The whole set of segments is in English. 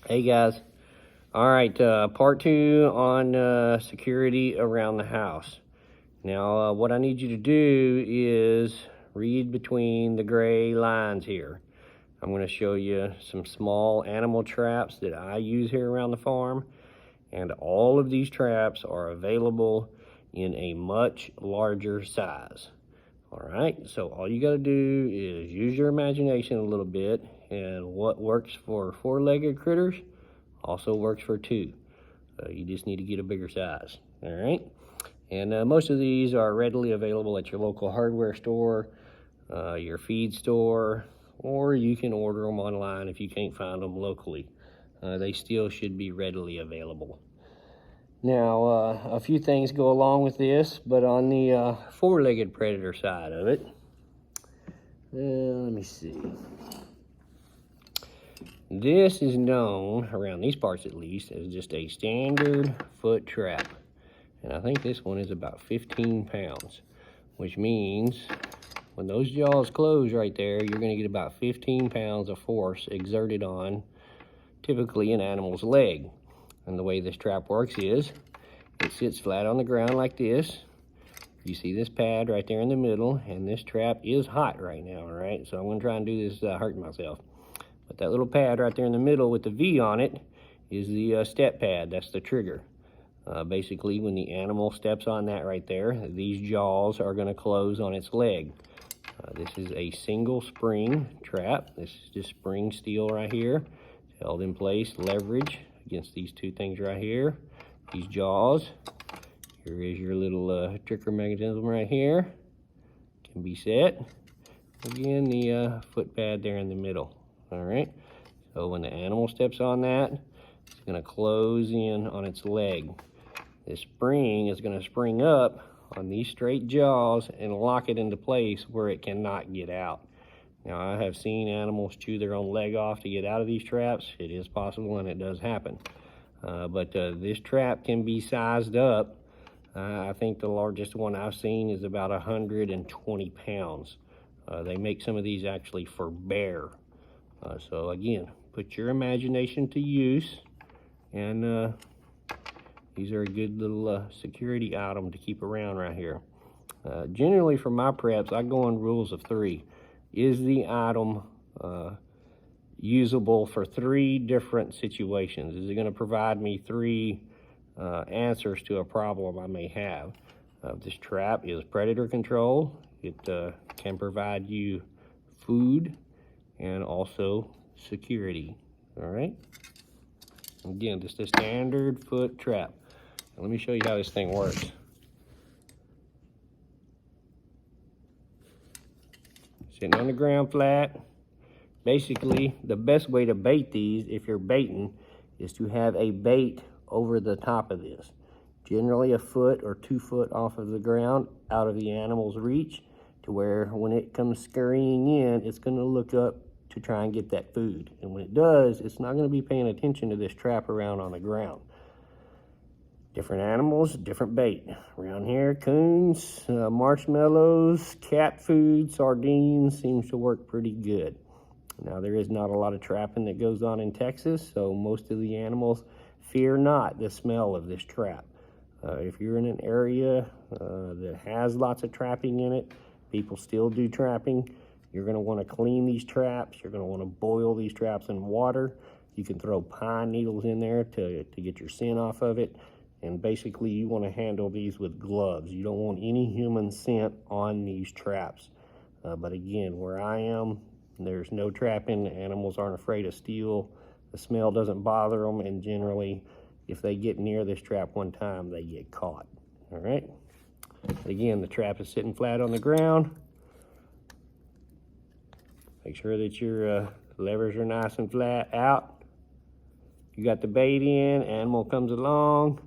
Hey guys. All right, part 2 on security around the house. Now, what I need you to do is read between the gray lines here. I'm going to show you some small animal traps that I use here around the farm, and all of these traps are available in a much larger size. All right, so all you got to do is use your imagination a little bit, and what works for 4-legged critters also works for 2. You just need to get a bigger size. All right, and most of these are readily available at your local hardware store, your feed store, or you can order them online if you can't find them locally. They still should be readily available. Now, a few things go along with this, but on the 4-legged predator side of it, let me see. This is known, around these parts at least, as just a standard foot trap. And I think this one is about 15 pounds, which means when those jaws close right there, you're going to get about 15 pounds of force exerted on typically an animal's leg. And the way this trap works is it sits flat on the ground like this. You see this pad right there in the middle, and this trap is hot right now, all right? So I'm going to try and do this hurting myself. But that little pad right there in the middle with the V on it is the step pad. That's the trigger. Basically, when the animal steps on that right there, these jaws are going to close on its leg. This is a single spring trap. This is just spring steel right here. It's held in place, leverage against these two things right here. These jaws. Here is your little trigger mechanism right here. Can be set. Again, the foot pad there in the middle. All right. So when the animal steps on that, it's going to close in on its leg. This spring is going to spring up on these straight jaws and lock it into place where it cannot get out. Now, I have seen animals chew their own leg off to get out of these traps. It is possible, and it does happen. But this trap can be sized up. I think the largest one I've seen is about 120 pounds. They make some of these actually for bear. So again, put your imagination to use, and these are a good little security item to keep around right here. Generally for my preps, I go on rules of 3. Is the item usable for 3 different situations? Is it going to provide me 3 answers to a problem I may have? This trap is predator control. It can provide you food and also security. All right, again, just a standard foot trap. Now, let me show you how this thing works. Sitting on the ground flat. Basically, the best way to bait these, if you're baiting, is to have a bait over the top of this. Generally a foot or 2 foot off of the ground, out of the animal's reach, to where when it comes scurrying in, it's going to look up to try and get that food. And when it does, it's not going to be paying attention to this trap around on the ground. Different animals, different bait. Around here, coons, marshmallows, cat food, sardines seems to work pretty good. Now, there is not a lot of trapping that goes on in Texas, so most of the animals fear not the smell of this trap. If you're in an area that has lots of trapping in it, people still do trapping. You're going to want to clean these traps. You're going to want to boil these traps in water. You can throw pine needles in there to get your scent off of it. And basically, you want to handle these with gloves. You don't want any human scent on these traps. But again, where I am, there's no trapping. The animals aren't afraid of steel. The smell doesn't bother them. And generally, if they get near this trap one time, they get caught. All right? Again, the trap is sitting flat on the ground. Make sure that your levers are nice and flat out. You got the bait in, animal comes along,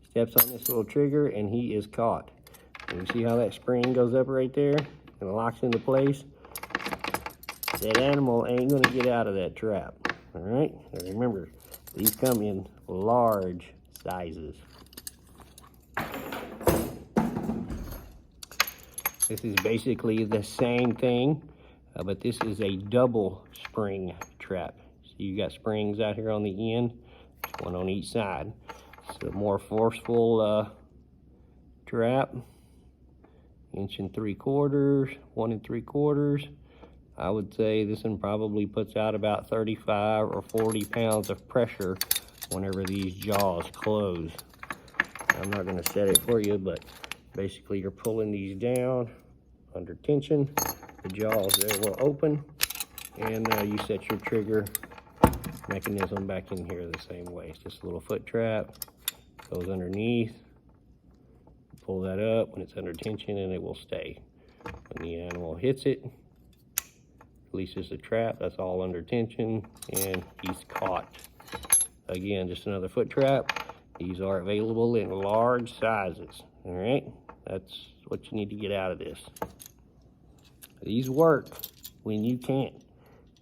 steps on this little trigger, and he is caught. And you see how that spring goes up right there and locks into place? That animal ain't gonna get out of that trap, all right? And remember, these come in large sizes. This is basically the same thing, but this is a double spring trap. you got springs out here on the end, one on each side. It's a more forceful trap. 1 3/4, 1 3/4. I would say this one probably puts out about 35 or 40 pounds of pressure whenever these jaws close. I'm not going to set it for you, but basically you're pulling these down under tension. The jaws there will open, and you set your trigger mechanism back in here the same way. It's just a little foot trap, goes underneath. Pull that up when it's under tension, and it will stay. When the animal hits it, releases the trap. That's all under tension, and he's caught. Again, just another foot trap. These are available in large sizes. All right, that's what you need to get out of this. These work when you can't,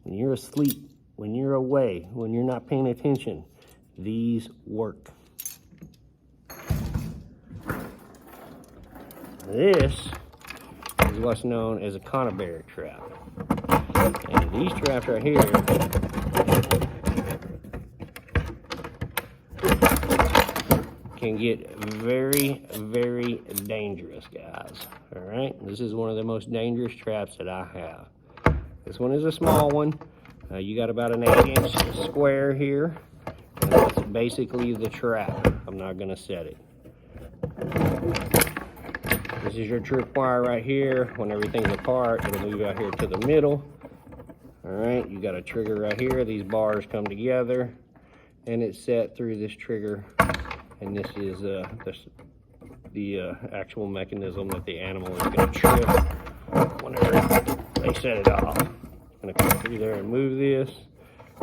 when you're asleep, when you're away, when you're not paying attention. These work. This is what's known as a conibear trap. And these traps right here can get very, very dangerous, guys. All right, this is one of the most dangerous traps that I have. This one is a small one. You got about an 8-inch square here, and that's basically the trap. I'm not gonna set it. This is your tripwire right here. When everything's apart, it'll move out here to the middle. All right, you got a trigger right here. These bars come together, and it's set through this trigger. And this is the actual mechanism that the animal is going to trip whenever they set it off. I'm going to come through there and move this.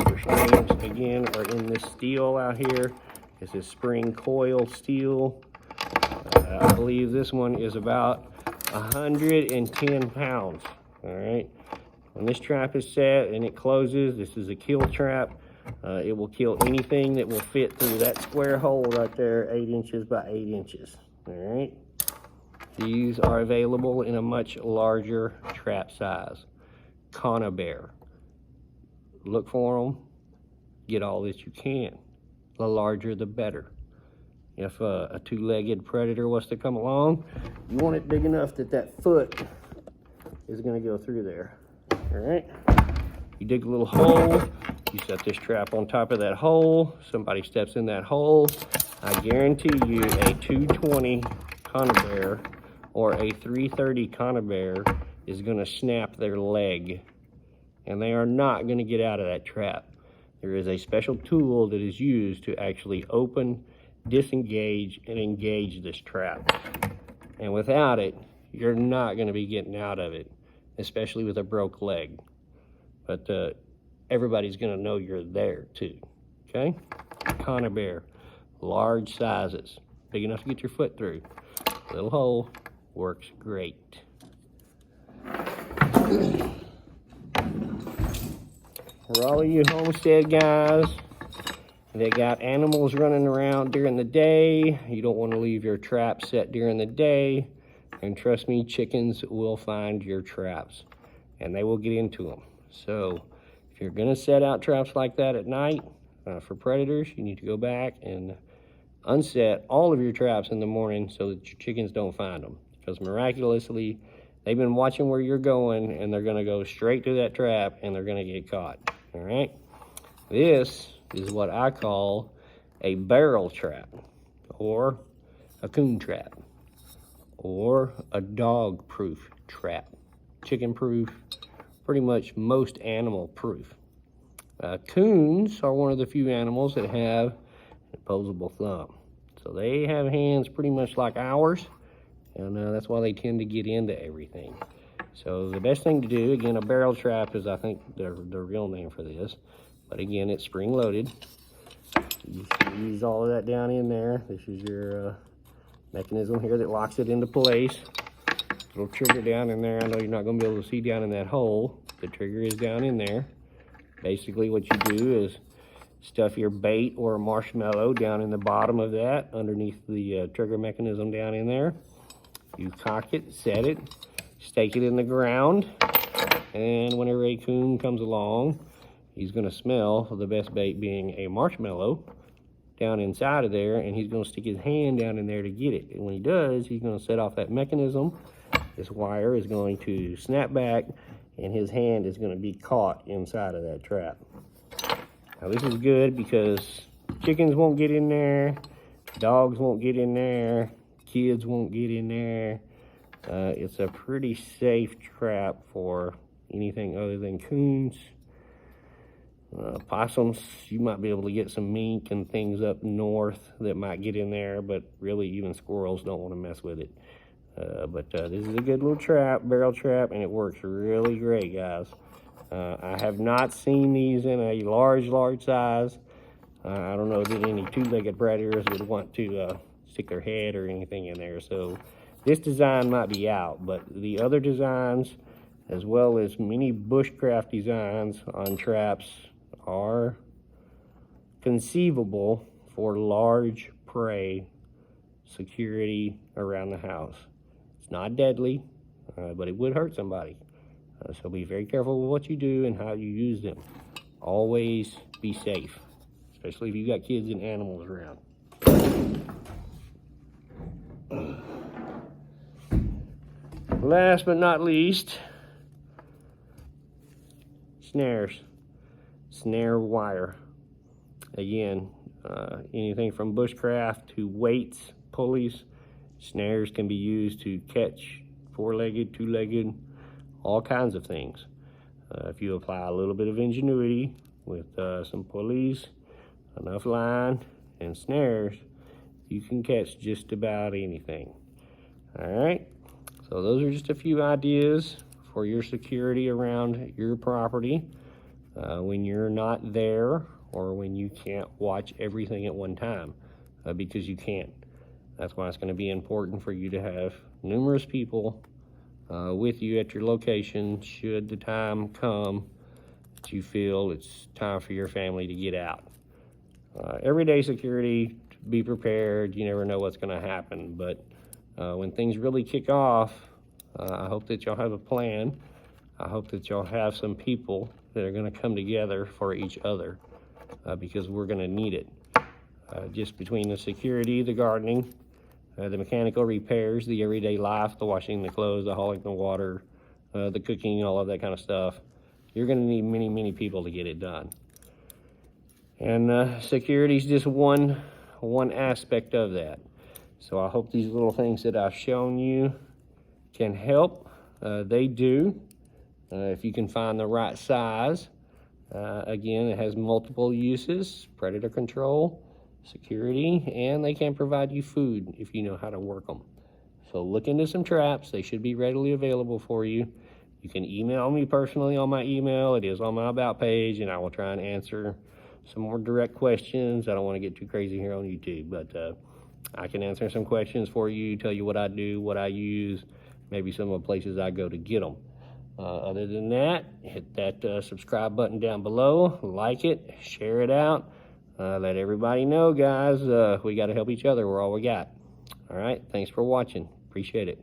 Your springs, again, are in this steel out here. This is spring coil steel. I believe this one is about 110 pounds. All right. When this trap is set and it closes, this is a kill trap. It will kill anything that will fit through that square hole right there, 8 inches by 8 inches. All right. These are available in a much larger trap size. Conibear. Look for them. Get all that you can. The larger, the better. If a two-legged predator was to come along, you want it big enough that that foot is going to go through there. All right. You dig a little hole. You set this trap on top of that hole. Somebody steps in that hole. I guarantee you a 220 conibear or a 330 conibear is going to snap their leg. And they are not going to get out of that trap. There is a special tool that is used to actually open, disengage, and engage this trap. And without it, you're not going to be getting out of it, especially with a broke leg. But everybody's going to know you're there too. Okay? Conibear, large sizes, big enough to get your foot through. Little hole, works great. For all of you homestead guys that got animals running around during the day, you don't want to leave your trap set during the day. And trust me, chickens will find your traps and they will get into them. So if you're going to set out traps like that at night for predators, you need to go back and unset all of your traps in the morning so that your chickens don't find them. Because miraculously, they've been watching where you're going and they're going to go straight to that trap and they're going to get caught. All right. This is what I call a barrel trap, or a coon trap, or a dog proof trap, chicken proof, pretty much most animal proof. Coons are one of the few animals that have an opposable thumb. So they have hands pretty much like ours, and that's why they tend to get into everything. So the best thing to do, again, a barrel trap is, I think, the real name for this. But again, it's spring loaded. You squeeze all of that down in there. This is your mechanism here that locks it into place. Little trigger down in there. I know you're not going to be able to see down in that hole. The trigger is down in there. Basically what you do is stuff your bait or a marshmallow down in the bottom of that, underneath the trigger mechanism down in there. You cock it, set it, stake it in the ground, and whenever a coon comes along, he's going to smell the best bait being a marshmallow down inside of there, and he's going to stick his hand down in there to get it. And when he does, he's going to set off that mechanism. This wire is going to snap back, and his hand is going to be caught inside of that trap. Now this is good because chickens won't get in there, dogs won't get in there, kids won't get in there. It's a pretty safe trap for anything other than coons. Possums, you might be able to get some mink and things up north that might get in there, but really even squirrels don't want to mess with it. But this is a good little trap, barrel trap, and it works really great, guys. I have not seen these in a large size. I don't know that any two-legged predators would want to stick their head or anything in there. So this design might be out, but the other designs, as well as many bushcraft designs on traps, are conceivable for large prey security around the house. It's not deadly, but it would hurt somebody. So be very careful with what you do and how you use them. Always be safe, especially if you got kids and animals around. Last but not least, snares. Snare wire. Again, anything from bushcraft to weights, pulleys. Snares can be used to catch four-legged, two-legged, all kinds of things. If you apply a little bit of ingenuity with some pulleys, enough line, and snares, you can catch just about anything. All right, so those are just a few ideas for your security around your property when you're not there or when you can't watch everything at one time, because you can't. That's why it's going to be important for you to have numerous people with you at your location should the time come that you feel it's time for your family to get out. Everyday security, be prepared. You never know what's going to happen, but when things really kick off, I hope that y'all have a plan. I hope that y'all have some people that are going to come together for each other, because we're going to need it. Just between the security, the gardening, the mechanical repairs, the everyday life, the washing the clothes, the hauling the water, the cooking, all of that kind of stuff, you're going to need many people to get it done. And security is just one aspect of that. So I hope these little things that I've shown you can help. They do. If you can find the right size. Again, it has multiple uses: predator control, security, and they can provide you food if you know how to work them. So look into some traps. They should be readily available for you. You can email me personally on my email. It is on my About page, and I will try and answer some more direct questions. I don't want to get too crazy here on YouTube, but I can answer some questions for you, tell you what I do, what I use, maybe some of the places I go to get them. Other than that, hit that subscribe button down below, like it, share it out. Let everybody know, guys, we got to help each other. We're all we got. All right, thanks for watching. Appreciate it.